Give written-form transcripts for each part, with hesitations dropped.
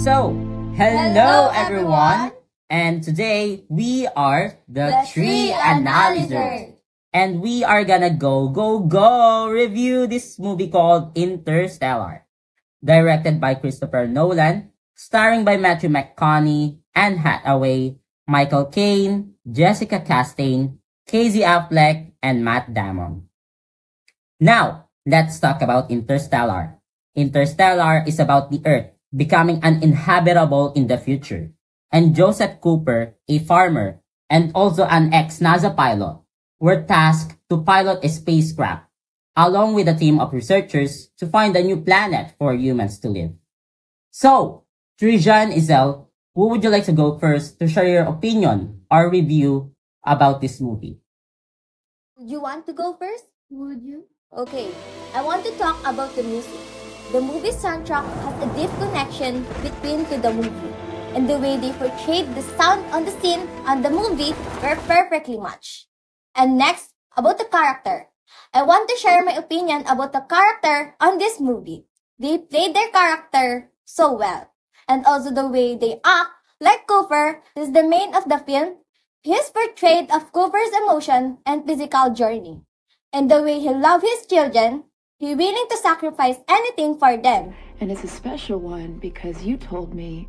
So, hello everyone! And today we are the Tree Analyzers. And we are gonna go review this movie called Interstellar. Directed by Christopher Nolan, starring by Matthew McConaughey, Anne Hathaway, Michael Caine, Jessica Chastain, Casey Affleck, and Matt Damon. Now, let's talk about Interstellar. Interstellar is about the Earth becoming uninhabitable in the future. And Joseph Cooper, a farmer, and also an ex-NASA pilot, were tasked to pilot a spacecraft, along with a team of researchers to find a new planet for humans to live. So, Trisha and Isel, who would you like to go first to share your opinion or review about this movie? You want to go first? Would you? Okay, I want to talk about the music. The movie soundtrack has a deep connection between to the movie, and the way they portrayed the sound on the scene and the movie were perfectly matched. And next, about the character. I want to share my opinion about the character on this movie. They played their character so well. And also the way they act, like Cooper is the main of the film, his portrayal of Cooper's emotion and physical journey. And the way he loved his children, he willing to sacrifice anything for them. And it's a special one because you told me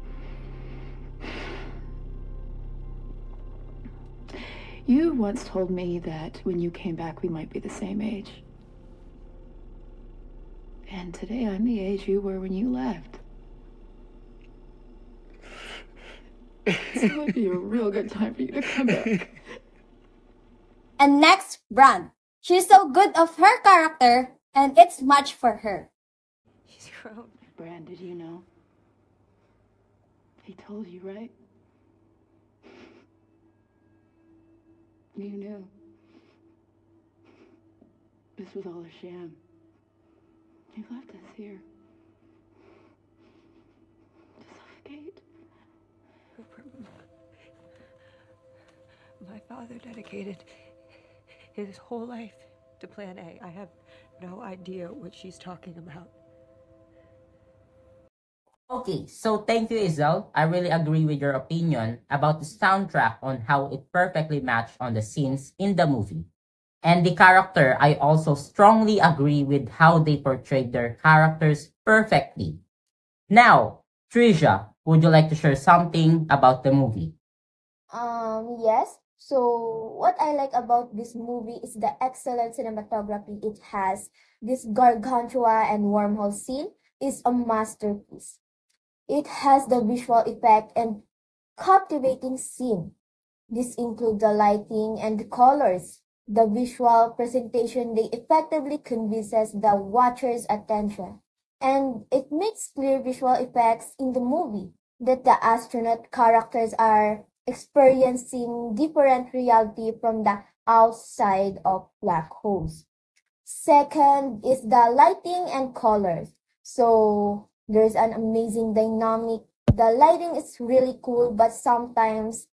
you once told me that when you came back we might be the same age. And today I'm the age you were when you left. So it would be a real good time for you to come back. And next, Bran. She's so good of her character, and it's much for her. She's grown. Bran, did you know? He told you, right? You knew. This was all a sham. You left us here. To suffocate. My father dedicated his whole life to Plan A. I have no idea what she's talking about. Okay, so thank you, Isel. I really agree with your opinion about the soundtrack on how it perfectly matched on the scenes in the movie. And the character, I also strongly agree with how they portrayed their characters perfectly. Now, Trisha, would you like to share something about the movie? Yes. So, what I like about this movie is the excellent cinematography it has. This gargantua and wormhole scene is a masterpiece. It has the visual effect and captivating scene. This includes the lighting and the colors. The visual presentation they effectively convinces the watcher's attention. And it makes clear visual effects in the movie that the astronaut characters are experiencing different reality from the outside of black holes. Second is the lighting and colors. So there's an amazing dynamic. The lighting is really cool, but sometimes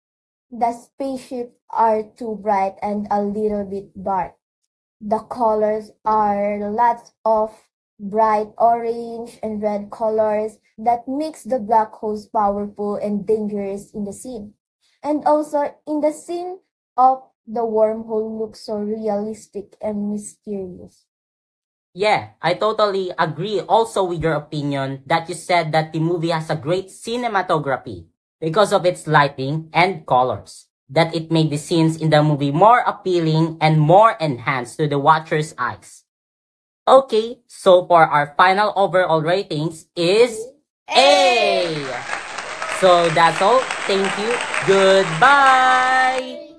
the spaceships are too bright and a little bit dark. The colors are lots of bright orange and red colors that makes the black holes powerful and dangerous in the scene. And also in the scene of the wormhole looks so realistic and mysterious. Yeah, I totally agree also with your opinion that you said that the movie has a great cinematography because of its lighting and colors. That it made the scenes in the movie more appealing and more enhanced to the watcher's eyes. Okay, so for our final overall ratings is A. So that's all. Thank you. Goodbye.